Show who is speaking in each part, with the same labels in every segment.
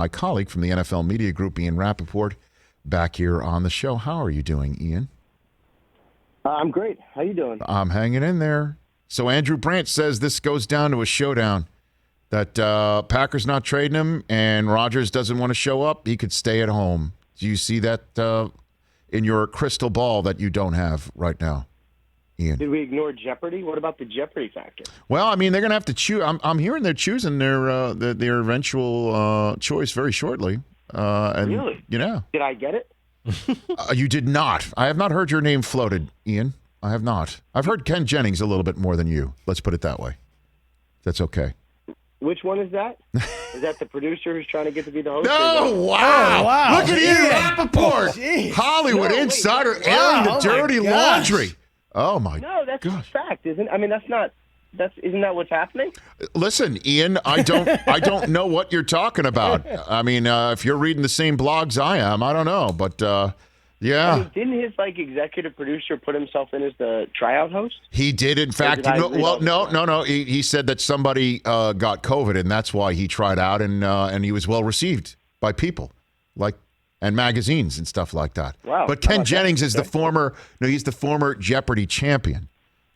Speaker 1: My colleague from the NFL Media Group, Ian Rapoport, back here on the show. How are you doing, Ian?
Speaker 2: I'm great. How you doing?
Speaker 1: I'm hanging in there. So Andrew Brandt says this goes down to a showdown, that Packers not trading him and Rodgers doesn't want to show up. He could stay at home. Do you see that in your crystal ball that you don't have right now, Ian?
Speaker 2: Did we ignore Jeopardy? What about the Jeopardy factor?
Speaker 1: Well, I mean, they're going to have to choose. I'm hearing they're choosing their eventual choice very shortly.
Speaker 2: Really?
Speaker 1: Yeah.
Speaker 2: Did I get it?
Speaker 1: You did not. I have not heard your name floated, Ian. I have not. I've heard Ken Jennings a little bit more than you. Let's put it that way. That's okay.
Speaker 2: Which one is that? Is that the producer who's trying to get to be the host?
Speaker 1: No, wow. Look at Ian Rapoport. Hollywood insider airing the dirty laundry. Oh, my gosh.
Speaker 2: No, that's a fact, isn't it? I mean, isn't that what's happening?
Speaker 1: Listen, Ian, I don't know what you're talking about. I mean, if you're reading the same blogs I am, I don't know, but yeah.
Speaker 2: I mean, didn't his executive producer put himself in as the tryout host?
Speaker 1: He did, in fact. No. He said that somebody got COVID, and that's why he tried out, and he was well received by people, and magazines and stuff like that.
Speaker 2: Wow.
Speaker 1: But Ken Jennings is he's the former Jeopardy champion.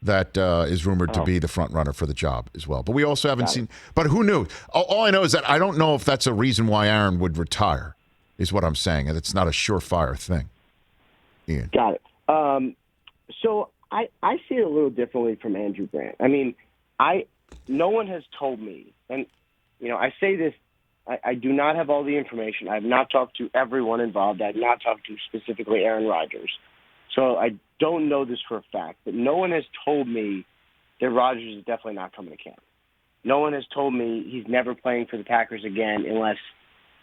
Speaker 1: That is rumored to be the front runner for the job as well. But we also haven't seen. But who knew? All I know is that I don't know if that's a reason why Aaron would retire, is what I'm saying. And it's not a surefire thing. Ian.
Speaker 2: Got it. So I see it a little differently from Andrew Brandt. I mean, no one has told me, and I say this, I do not have all the information. I have not talked to everyone involved. I have not talked to specifically Aaron Rodgers. So I don't know this for a fact, but no one has told me that Rodgers is definitely not coming to camp. No one has told me he's never playing for the Packers again unless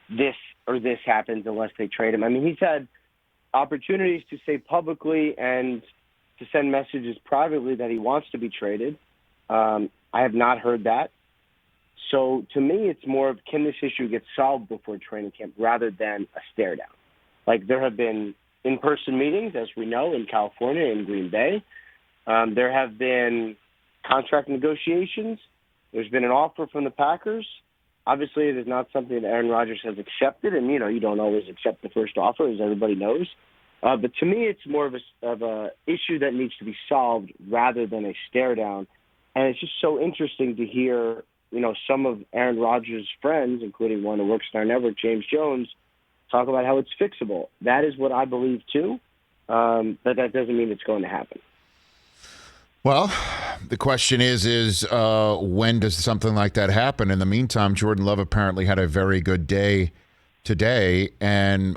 Speaker 2: this or this happens, unless they trade him. I mean, he's had opportunities to say publicly and to send messages privately that he wants to be traded. I have not heard that. So to me, it's more of, can this issue get solved before training camp rather than a stare down? There have been in-person meetings, as we know, in California and Green Bay. There have been contract negotiations. There's been an offer from the Packers. Obviously, it is not something that Aaron Rodgers has accepted, and, you don't always accept the first offer, as everybody knows. But to me, it's more of a issue that needs to be solved rather than a stare down. And it's just so interesting to hear, some of Aaron Rodgers' friends, including one who works in our network, James Jones, talk about how it's fixable. That is what I believe, too, but that doesn't mean it's going to happen.
Speaker 1: Well, the question is when does something like that happen? In the meantime, Jordan Love apparently had a very good day today, and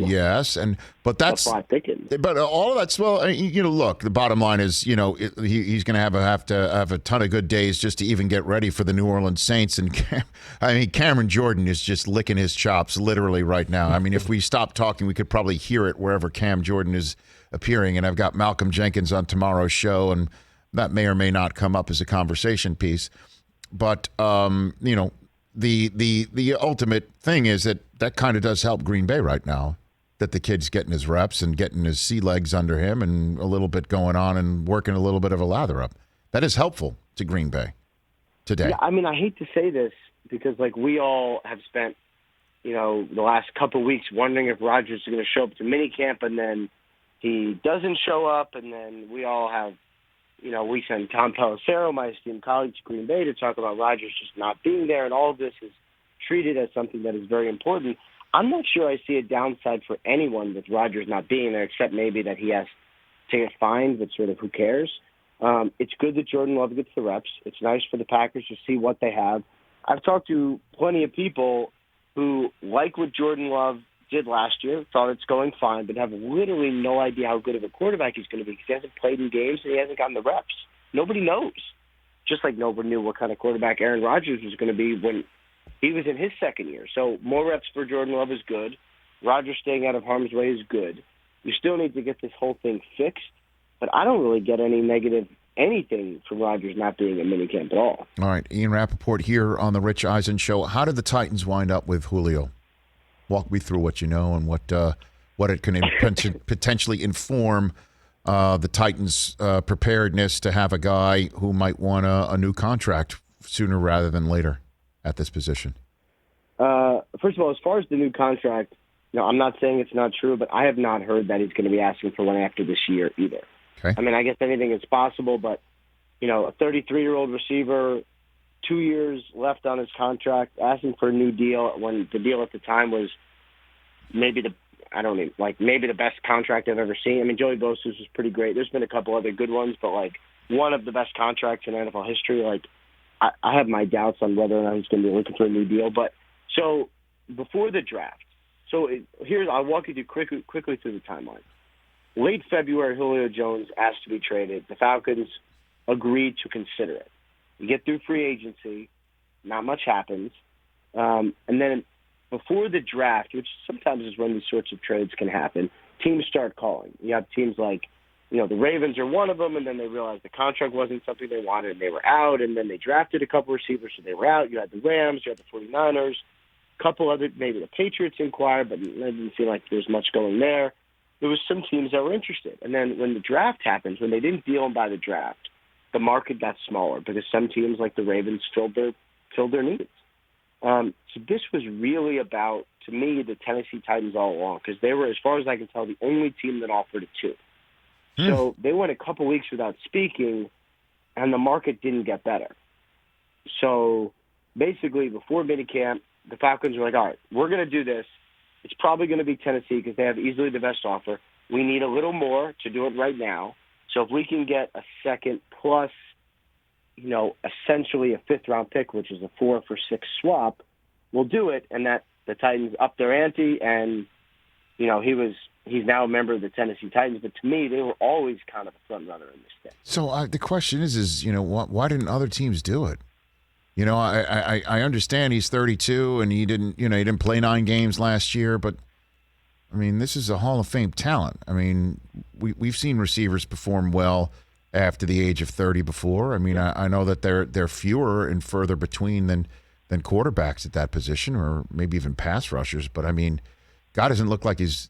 Speaker 1: yes, but that's but all of that's look, the bottom line is he's going to have a ton of good days just to even get ready for the New Orleans Saints, and Cameron Jordan is just licking his chops literally right now. I mean, if we stop talking, we could probably hear it wherever Cam Jordan is appearing, and I've got Malcolm Jenkins on tomorrow's show, and that may or may not come up as a conversation piece, but the ultimate thing is that kind of does help Green Bay right now, that the kid's getting his reps and getting his sea legs under him and a little bit going on and working a little bit of a lather up. That is helpful to Green Bay today.
Speaker 2: Yeah, I mean, I hate to say this because, we all have spent, the last couple of weeks wondering if Rodgers is going to show up to minicamp, and then he doesn't show up, and then we all have, we send Tom Pelissero, my esteemed colleague, to Green Bay to talk about Rodgers just not being there, and all of this is treated as something that is very important. I'm not sure I see a downside for anyone with Rodgers not being there, except maybe that he has to get fined, but sort of who cares. It's good that Jordan Love gets the reps. It's nice for the Packers to see what they have. I've talked to plenty of people who like what Jordan Love did last year, thought it's going fine, but have literally no idea how good of a quarterback he's going to be because he hasn't played in games and he hasn't gotten the reps. Nobody knows. Just like nobody knew what kind of quarterback Aaron Rodgers was going to be when he was in his second year. So more reps for Jordan Love is good. Rodgers staying out of harm's way is good. You still need to get this whole thing fixed, but I don't really get any negative anything from Rodgers not being in minicamp at all.
Speaker 1: All right, Ian Rapoport here on the Rich Eisen Show. How did the Titans wind up with Julio? Walk me through what you know and what it can potentially inform the Titans' preparedness to have a guy who might want a new contract sooner rather than later at this position.
Speaker 2: First of all, as far as the new contract, I'm not saying it's not true, but I have not heard that he's going to be asking for one after this year either.
Speaker 1: Okay.
Speaker 2: I mean, I guess anything is possible, but, a 33-year-old receiver, 2 years left on his contract, asking for a new deal when the deal at the time was maybe the best contract I've ever seen. I mean, Joey Bosa's was pretty great. There's been a couple other good ones, but, one of the best contracts in NFL history. I have my doubts on whether or not he's going to be looking for a new deal. But so before the draft, I'll walk you through quickly through the timeline. Late February, Julio Jones asked to be traded. The Falcons agreed to consider it. You get through free agency, not much happens. And then before the draft, which sometimes is when these sorts of trades can happen, teams start calling. You have teams like, the Ravens are one of them, and then they realized the contract wasn't something they wanted, and they were out, and then they drafted a couple receivers, so they were out. You had the Rams, you had the 49ers, a couple other, maybe the Patriots inquired, but it didn't seem like there was much going there. There was some teams that were interested. And then when the draft happens, when they didn't deal him by the draft, the market got smaller because some teams like the Ravens filled their needs. So this was really about, to me, the Tennessee Titans all along, because they were, as far as I can tell, the only team that offered it too. So they went a couple weeks without speaking, and the market didn't get better. So basically, before minicamp, the Falcons were like, all right, we're going to do this. It's probably going to be Tennessee because they have easily the best offer. We need a little more to do it right now. So if we can get a second plus, essentially a fifth-round pick, which is a 4 for 6 swap, we'll do it. And that the Titans upped their ante, and he's now a member of the Tennessee Titans. But to me, they were always kind of a front runner in this thing.
Speaker 1: So the question is why didn't other teams do it? I understand he's 32 and he didn't play 9 games last year, but I mean, this is a Hall of Fame talent. I mean, we've seen receivers perform well after the age of 30 before. I mean, I know that they're fewer and further between than quarterbacks at that position, or maybe even pass rushers. But I mean, God doesn't look like he's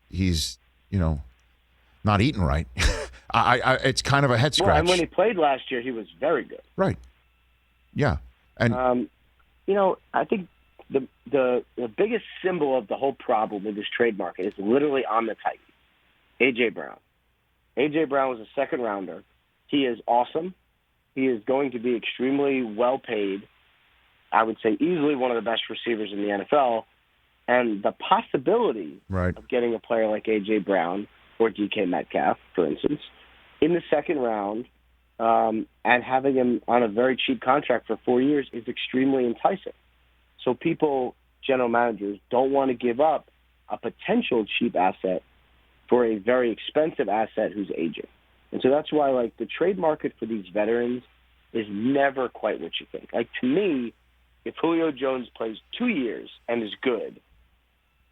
Speaker 1: not eating right. It's kind of a head scratch.
Speaker 2: Well, and when he played last year, he was very good.
Speaker 1: Right. Yeah. And
Speaker 2: I think the biggest symbol of the whole problem with this trade market is literally on the Titans. A.J. Brown. A.J. Brown was a second rounder. He is awesome. He is going to be extremely well paid. I would say easily one of the best receivers in the NFL. And the possibility of getting a player like A.J. Brown or DK Metcalf, for instance, in the second round and having him on a very cheap contract for 4 years is extremely enticing. So people, general managers, don't want to give up a potential cheap asset for a very expensive asset who's aging. And so that's why, the trade market for these veterans is never quite what you think. To me, if Julio Jones plays 2 years and is good,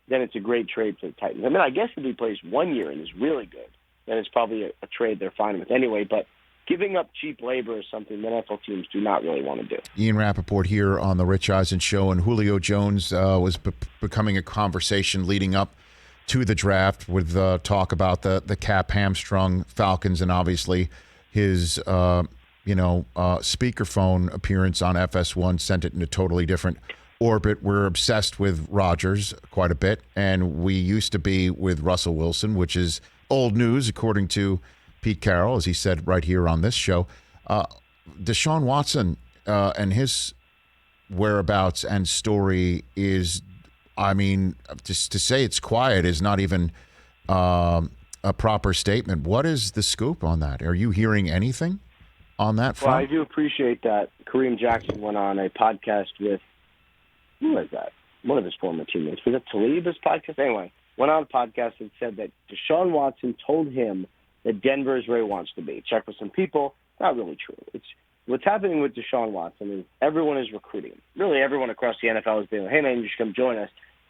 Speaker 2: then it's a great trade for the Titans. I mean, I guess if he plays 1 year and is really good, then it's probably a trade they're fine with anyway. But giving up cheap labor is something that NFL teams do not really want to do.
Speaker 1: Ian Rapoport here on the Rich Eisen Show, and Julio Jones was becoming a conversation leading up to the draft with talk about the cap hamstrung Falcons, and obviously his speakerphone appearance on FS1 sent it in a totally different orbit. We're obsessed with Rodgers quite a bit, and we used to be with Russell Wilson, which is old news according to Pete Carroll, as he said right here on this show. Deshaun Watson and his whereabouts and story is, I mean, just to say it's quiet is not even a proper statement. What is the scoop on that? Are you hearing anything on that front?
Speaker 2: Well, I do appreciate that. Kareem Jackson went on a podcast with, who was that? One of his former teammates. Was it Talib's podcast? Anyway, went on a podcast and said that Deshaun Watson told him that Denver is where he wants to be. Check with some people. Not really true. What's happening with Deshaun Watson is everyone is recruiting him. Really, everyone across the NFL is being like, hey, man, you should come join us.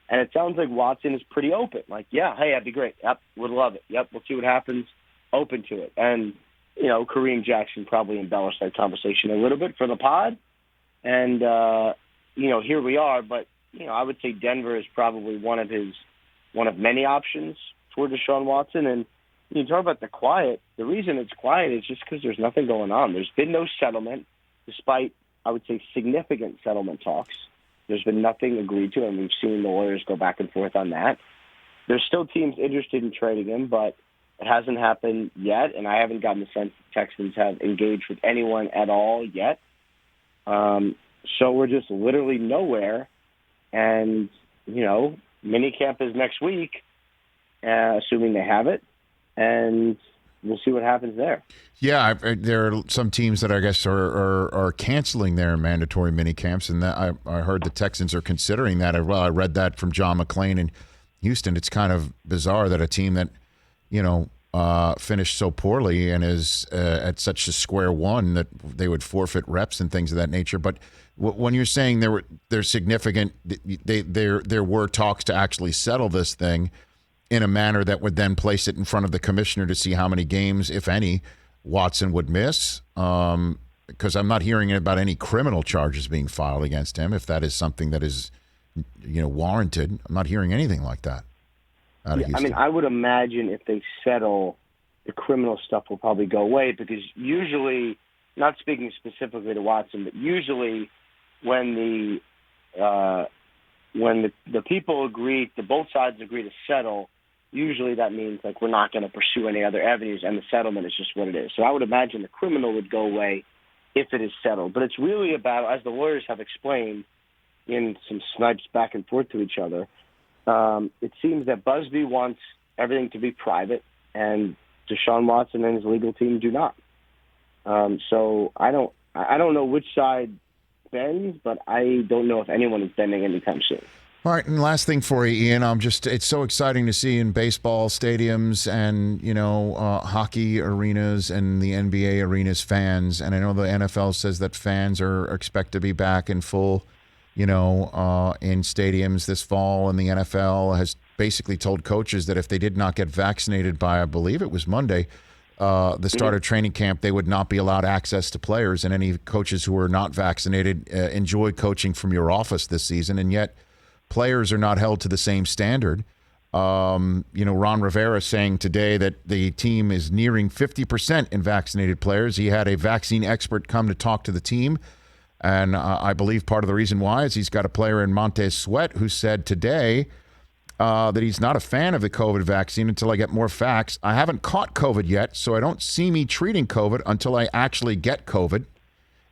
Speaker 2: And it sounds like Watson is pretty open. Yeah, hey, that'd be great. Yep, would love it. Yep, we'll see what happens. Open to it. And, Kareem Jackson probably embellished that conversation a little bit for the pod. And, here we are. But, I would say Denver is probably one of many options for Deshaun Watson. And you talk about the quiet. The reason it's quiet is just because there's nothing going on. There's been no settlement, despite, I would say, significant settlement talks. There's been nothing agreed to, and we've seen the lawyers go back and forth on that. There's still teams interested in trading him, but it hasn't happened yet, and I haven't gotten the sense the Texans have engaged with anyone at all yet. So we're just literally nowhere, and, minicamp is next week, assuming they have it, and we'll see what happens there.
Speaker 1: Yeah, there are some teams that I guess are canceling their mandatory mini camps, and that I heard the Texans are considering that. Well, I read that from John McClain in Houston. It's kind of bizarre that a team that finished so poorly and is at such a square one that they would forfeit reps and things of that nature. But when you're saying there's significant, there were talks to actually settle this thing in a manner that would then place it in front of the commissioner to see how many games, if any, Watson would miss. Because I'm not hearing about any criminal charges being filed against him. If that is something that is, warranted, I'm not hearing anything like that.
Speaker 2: I would imagine if they settle, the criminal stuff will probably go away, because usually, not speaking specifically to Watson, but usually when the people agree, both sides agree to settle, usually that means like we're not going to pursue any other avenues, and the settlement is just what it is. So I would imagine the criminal would go away if it is settled. But it's really about, as the lawyers have explained in some snipes back and forth to each other, it seems that Busby wants everything to be private, and Deshaun Watson and his legal team do not. So I don't know which side bends, but I don't know if anyone is bending anytime soon.
Speaker 1: All right, and last thing for you, Ian, it's so exciting to see in baseball stadiums and, hockey arenas and the NBA arenas fans. And I know the NFL says that fans are expect to be back in full, in stadiums this fall. And the NFL has basically told coaches that if they did not get vaccinated by, I believe it was Monday, the start of training camp, they would not be allowed access to players. And any coaches who are not vaccinated enjoy coaching from your office this season. And yet players are not held to the same standard. Ron Rivera saying today that the team is nearing 50% in vaccinated players. He had a vaccine expert come to talk to the team. And I believe part of the reason why is he's got a player in Montez Sweat who said today that he's not a fan of the COVID vaccine until I get more facts. I haven't caught COVID yet, so I don't see me treating COVID until I actually get COVID.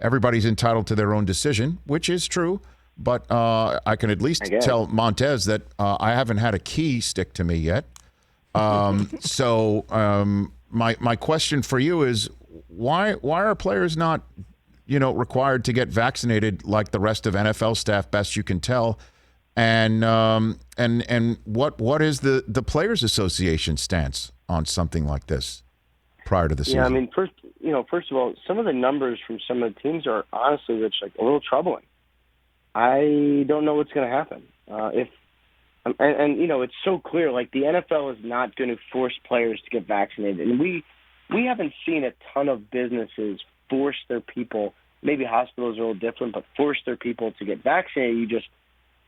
Speaker 1: Everybody's entitled to their own decision, which is true. But I can at least tell Montez that I haven't had a key stick to me yet. So my question for you is, why are players not, required to get vaccinated like the rest of NFL staff, best you can tell? And what is the Players Association stance on something like this prior to the season?
Speaker 2: Yeah, I mean, first of all, some of the numbers from some of the teams are honestly, Rich, like a little troubling. I don't know what's going to happen. It's so clear. Like, the NFL is not going to force players to get vaccinated, and we haven't seen a ton of businesses force their people. Maybe hospitals are a little different, but force their people to get vaccinated.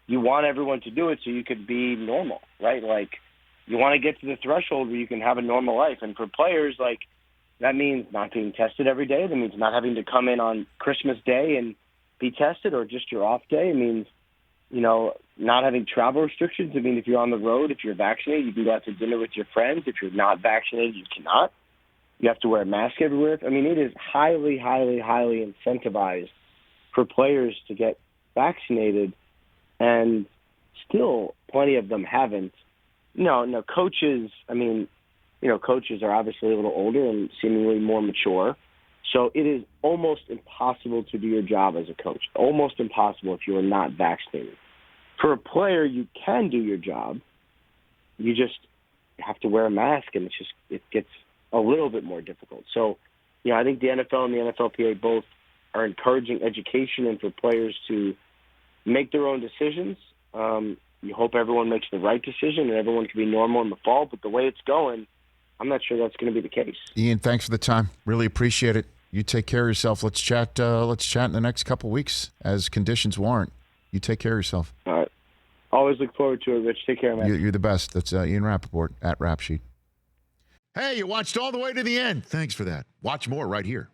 Speaker 2: You want everyone to do it so you could be normal, right? Like, you want to get to the threshold where you can have a normal life. And for players, like, that means not being tested every day. That means not having to come in on Christmas Day and be tested, or just your off day. It means, not having travel restrictions. I mean, if you're on the road, if you're vaccinated, you can go out to dinner with your friends. If you're not vaccinated, you cannot. You have to wear a mask everywhere. I mean, it is highly, highly, highly incentivized for players to get vaccinated, and still plenty of them haven't. No, coaches, coaches are obviously a little older and seemingly more mature. So it is almost impossible to do your job as a coach. Almost impossible if you are not vaccinated. For a player, you can do your job. You just have to wear a mask, and it gets a little bit more difficult. So, I think the NFL and the NFLPA both are encouraging education and for players to make their own decisions. You hope everyone makes the right decision and everyone can be normal in the fall. But the way it's going, I'm not sure that's going to be the case.
Speaker 1: Ian, thanks for the time. Really appreciate it. You take care of yourself. Let's chat. Let's chat in the next couple of weeks as conditions warrant. You take care of yourself.
Speaker 2: All right. Always look forward to it, Rich. Take care, man.
Speaker 1: You're the best. That's Ian Rapoport at Rap Sheet. Hey, you watched all the way to the end. Thanks for that. Watch more right here.